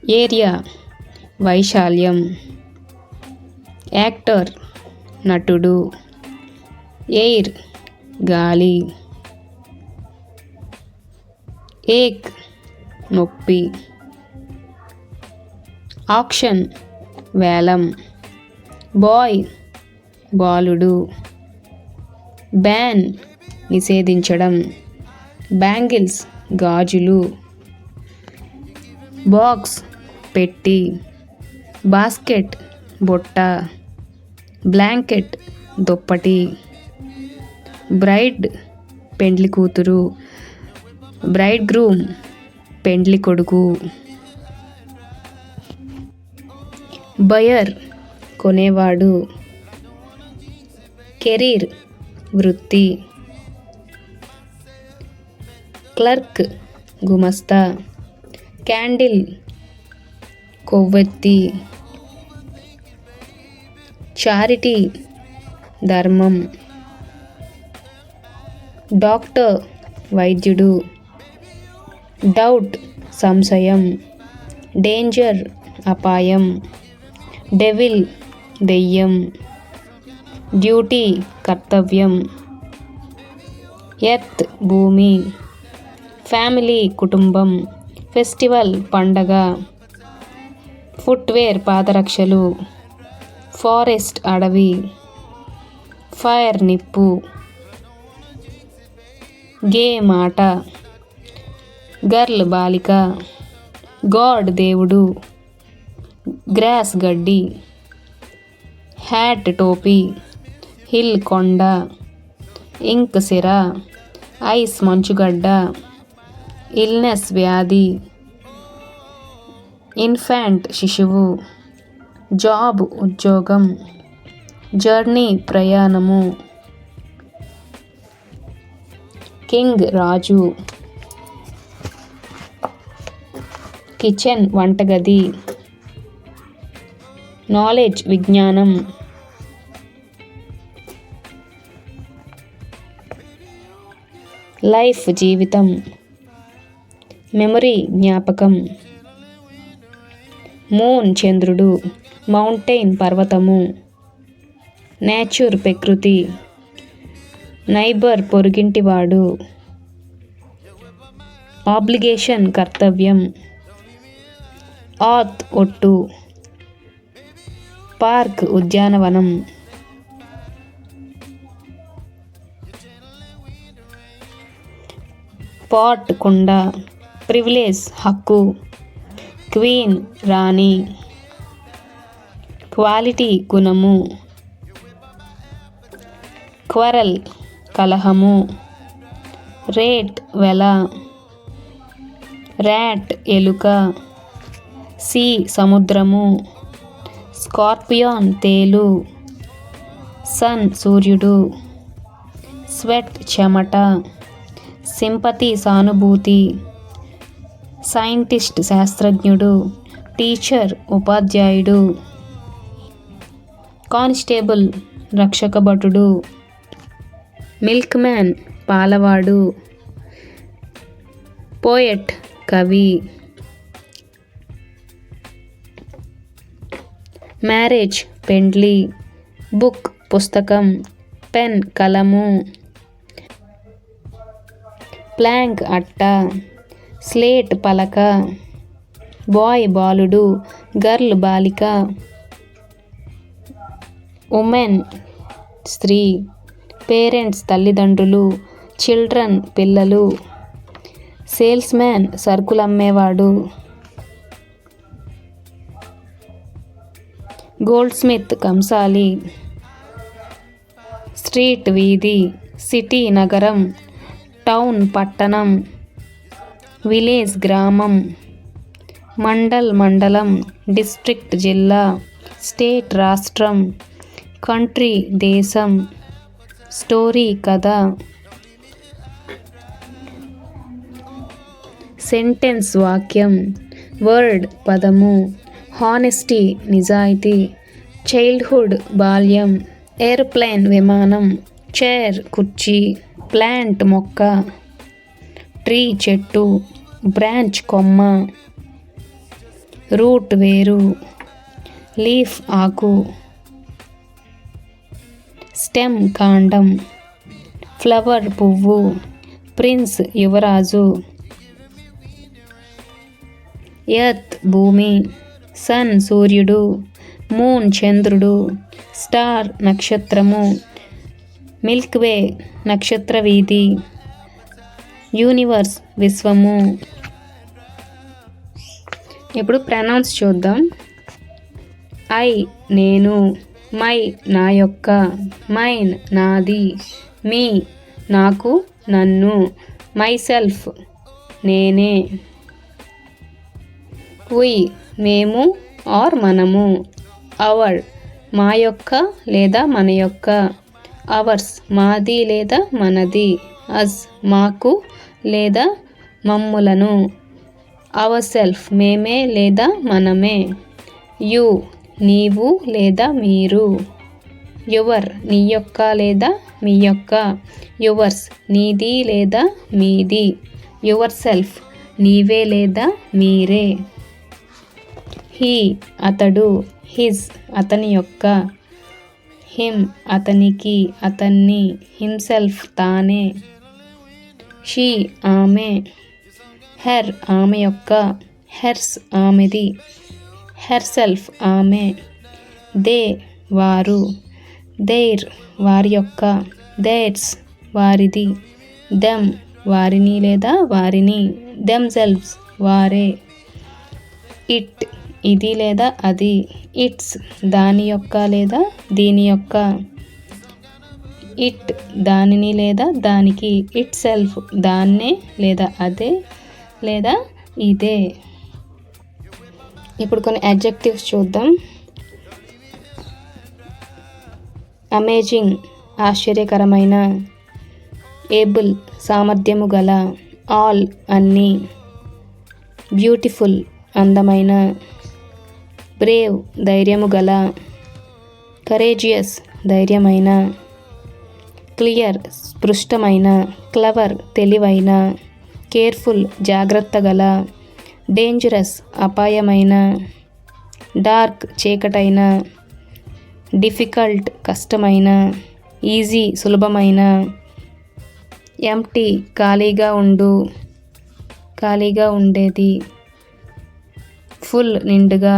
Area వైశాల్యం. Actor నటుడు. Air గాలి. ఏక్ నొప్పి. ఆక్షన్ వేలం. బాయ్ బాలుడు. బ్యాన్ నిషేధించడం. బ్యాంగిల్స్ గాజులు. బాక్స్ పెట్టి. బాస్కెట్ బుట్ట. బ్లాంకెట్ దుప్పటి. బ్రైడ్ పెండ్లి కూతురు. బ్రైడ్ గ్రూమ్ పెండ్లి కొడుకు. బయర్ కొనేవాడు. కెరీర్ వృత్తి. క్లర్క్ గుమస్తా. క్యాండిల్ కొవ్వొత్తి. చారిటీ ధర్మం. డాక్టర్ వైద్యుడు. డౌట్ సంశయం. డేంజర్ అపాయం. డెవిల్ దెయ్యం. డ్యూటీ కర్తవ్యం. ఎర్త్ భూమి. ఫ్యామిలీ కుటుంబం. ఫెస్టివల్ పండగ. ఫుట్వేర్ పాదరక్షలు. ఫారెస్ట్ అడవి. ఫైర్ నిప్పు. గేమ్ ఆట. గర్ల్ బాలిక. గాడ్ దేవుడు. గ్రాస్ గడ్డి. హ్యాట్ టోపీ. హిల్ కొండ. ఇంక్ సిర. ఐస్ మంచుగడ్డ. ఇల్నెస్ వ్యాధి. ఇన్ఫాంట్ శిశువు. జాబ్ ఉద్యోగం. జర్నీ ప్రయాణము. కింగ్ రాజు. కిచెన్ వంటగది. నాలెడ్జ్ విజ్ఞానం. లైఫ్ జీవితం. మెమరీ జ్ఞాపకం. మూన్ చంద్రుడు. మౌంటైన్ పర్వతము. నేచర్ ప్రకృతి. నైబర్ పొరుగింటివాడు. ఆబ్లిగేషన్ కర్తవ్యం. ఆత్ ఒట్టు. పార్క్ ఉద్యానవనం. పాట్ కుండ. ప్రివిలేజ్ హక్కు. క్వీన్ రాణి. క్వాలిటీ గుణము. క్వరల్ కలహము. రేట్ వెల. ర్యాట్ ఎలుక. సీ సముద్రము. స్కార్పియాన్ తేలు. సన్ సూర్యుడు. స్వెట్ చెమట. సింపతి సానుభూతి. సైంటిస్ట్ శాస్త్రజ్ఞుడు. టీచర్ ఉపాధ్యాయుడు. కానిస్టేబుల్ రక్షక భటుడు. మిల్క్ మ్యాన్ పాలవాడు. పోయెట్ కవి. మ్యారేజ్ పెండ్లి. బుక్ పుస్తకం. పెన్ కలము. ప్లాంక్ అట్ట. స్లేట్ పలక. బాయ్ బాలుడు. గర్ల్ బాలిక. ఉమెన్ స్త్రీ. పేరెంట్స్ తల్లిదండ్రులు. చిల్డ్రన్ పిల్లలు. సేల్స్ మ్యాన్ సరుకులమ్మేవాడు. గోల్డ్ స్మిత్ కంసాలి. స్ట్రీట్ వీధి. సిటీ నగరం. టౌన్ పట్టణం. విలేజ్ గ్రామం. మండల్ మండలం. డిస్ట్రిక్ట్ జిల్లా. స్టేట్ రాష్ట్రం. కంట్రీ దేశం. స్టోరీ కథ. సెంటెన్స్ వాక్యం. వర్డ్ పదము. హానెస్టీ నిజాయితీ. చైల్డ్హుడ్ బాల్యం. ఏరోప్లేన్ విమానం. చైర్ కుర్చీ. ప్లాంట్ మొక్క. ట్రీ చెట్టు. బ్రాంచ్ కొమ్మ. రూట్ వేరు, లీఫ్ ఆకు, స్టెమ్ కాండం, ఫ్లవర్ పువ్వు, ప్రిన్స్ యువరాజు, ఎర్త్ భూమి, సన్ సూర్యుడు, మూన్ చంద్రుడు, స్టార్ నక్షత్రము, మిల్క్వే నక్షత్ర వీధి, యూనివర్స్ విశ్వము. ఇప్పుడు ప్రనౌన్స్ చూద్దాం. ఐ నేను, మై నా యొక్క, మైన్ నాది, మీ నాకు నన్ను, మై సెల్ఫ్ నేనే, వి మేము ఆర్ మనము, అవర్ మా యొక్క లేదా మన యొక్క, అవర్స్ మాది లేదా మనది, అస్ మాకు లేదా మమ్ములను, అవర్ సెల్ఫ్ మేమే లేదా మనమే, యు నీవు లేదా మీరు, యువర్ నీ యొక్క లేదా మీ యొక్క, యువర్స్ నీది లేదా మీది, యువర్ సెల్ఫ్ నీవే లేదా మీరే, హీ అతడు, హిజ్ అతని యొక్క, హిమ్ అతనికి అతన్ని, హిమ్సెల్ఫ్ తానే, షీ ఆమె, హెర్ ఆమె యొక్క, హెర్స్ ఆమెది, హెర్సెల్ఫ్ ఆమె, దే వారు, దేర్ వారి యొక్క, దేర్స్ వారిది, దెమ్ వారిని లేదా వారిని, దెమ్సెల్వ్స్ వారే, ఇట్ ఇది లేదా అది, ఇట్స్ దాని యొక్క లేదా దీని యొక్క, ఇట్ దానిని లేదా దానికి, ఇట్ సెల్ఫ్ దాన్నే లేదా అదే లేదా ఇదే. ఇప్పుడు కొన్ని అడ్జెక్టివ్స్ చూద్దాం. అమేజింగ్ ఆశ్చర్యకరమైన, ఏబుల్ సామర్థ్యము గల, ఆల్ అన్నీ, బ్యూటిఫుల్ అందమైన, బ్రేవ్ ధైర్యము గల, కరేజియస్ ధైర్యమైన, క్లియర్ స్పృష్టమైన, క్లవర్ తెలివైన, కేర్ఫుల్ జాగ్రత్త గల, డేంజరస్ అపాయమైన, డార్క్ చీకటైన, డిఫికల్ట్ కష్టమైన, ఈజీ సులభమైన, ఎంప్టీ ఖాళీగా ఉండేది, ఫుల్ నిండుగా,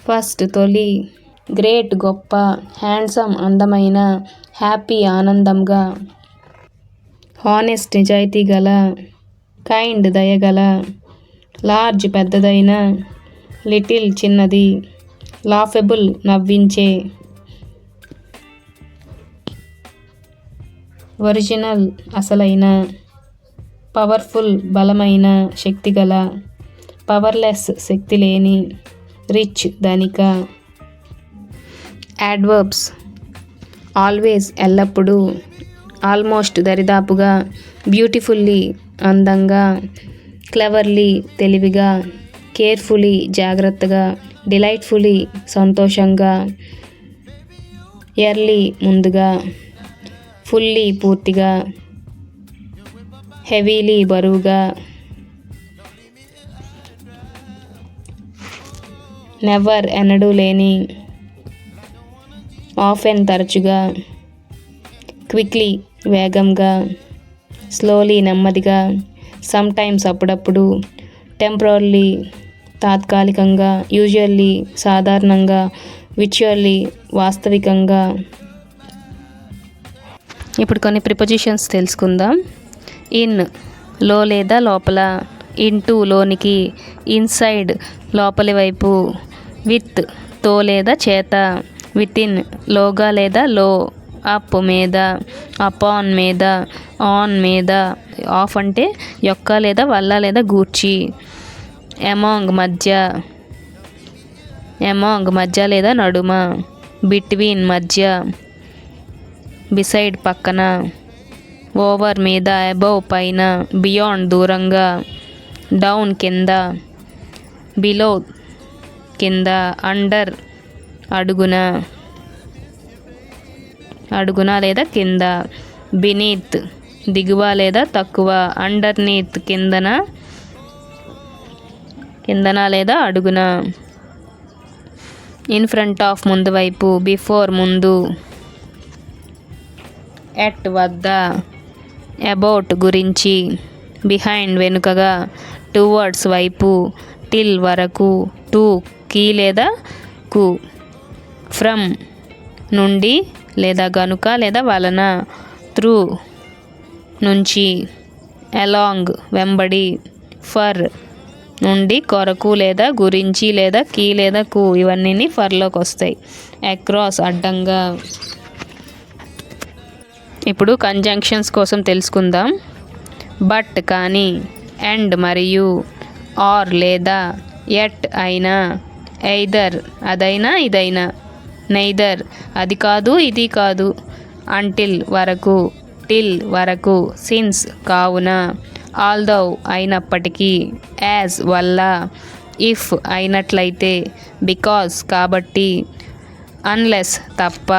ఫస్ట్ తొలి, గ్రేట్ గొప్ప, హ్యాండ్సమ్ అందమైన, హ్యాపీ ఆనందంగా, హానెస్ట్ నిజాయితీ గల, కైండ్ దయగల, లార్జ్ పెద్దదైన, లిటిల్ చిన్నది, లాఫెబుల్ నవ్వించే, ఒరిజినల్ అసలైన, పవర్ఫుల్ బలమైన శక్తిగల, పవర్లెస్ శక్తి లేని, రిచ్ ధనిక. యాడ్వర్బ్స్ ఆల్వేస్ ఎల్లప్పుడూ, ఆల్మోస్ట్ దరిదాపుగా, బ్యూటిఫుల్లీ అందంగా, క్లెవర్లీ తెలివిగా, కేర్ఫుల్లీ జాగ్రత్తగా, డిలైట్ఫుల్లీ సంతోషంగా, ఎర్లీ ముందుగా, ఫుల్లీ పూర్తిగా, హెవీలీ బరువుగా, నెవర్ ఎన్నడూ లేని, ఆఫెన్ తరచుగా, క్విక్లీ వేగంగా, స్లోలీ నెమ్మదిగా, సమ్టైమ్స్ అప్పుడప్పుడు, టెంపరరీ తాత్కాలికంగా, యూజువల్లీ సాధారణంగా, విచువల్లీ వాస్తవికంగా. ఇప్పుడు కొన్ని ప్రిపోజిషన్స్ తెలుసుకుందాం. ఇన్ లో లేదా లోపల, ఇంటూ లోనికి, ఇన్సైడ్ లోపలి వైపు, విత్ తో లేదా చేత, వితిన్ లోగా లేదా లో, అప్ మీద, అపాన్ మీద, ఆన్ మీద, ఆఫ్ అంటే యొక్క లేదా వల్ల లేదా గూర్చి, ఎమాంగ్ మధ్య లేదా నడుమ, బిట్వీన్ మధ్య, బిసైడ్ పక్కన, ఓవర్ మీద, అబౌవ్ పైన, బియాండ్ దూరంగా, డౌన్ కింద, బిలో కింద, అండర్ అడుగున లేదా కింద, బినీత్ దిగువ లేదా తక్కువ, అండర్నీత్ కిందన, కిందన లేదా అడుగున. ఇన్ ఫ్రంట్ ఆఫ్ ముందు వైపు, బిఫోర్ ముందు, ఎట్ వద్ద, అబౌట్ గురించి, బిహైండ్ వెనుకగా, టువర్డ్స్ వైపు, టిల్ వరకు, టు కి లేదా కు, ఫ్రమ్ నుండి లేదా గనుక లేదా వలన, త్రూ నుంచి, అలాంగ్ వెంబడి, ఫర్ నుండి కొరకు లేదా గురించి లేదా కి లేదా కు, ఇవన్నీ ఫర్లోకి వస్తాయి. అక్రాస్ అడ్డంగా. ఇప్పుడు కంజంక్షన్స్ కోసం తెలుసుకుందాం. బట్ కానీ, అండ్ మరియు, ఆర్ లేదా, ఎట్ అయినా, ఎయిదర్ అదైనా ఇదైనా, నెయిదర్ అది కాదు ఇది కాదు, అంటిల్ వరకు, టిల్ వరకు, సిన్స్ కావున, ఆల్దౌ అయినప్పటికీ, యాజ్ వల్ల, ఇఫ్ అయినట్లయితే, బికాజ్ కాబట్టి, అన్లెస్ తప్ప.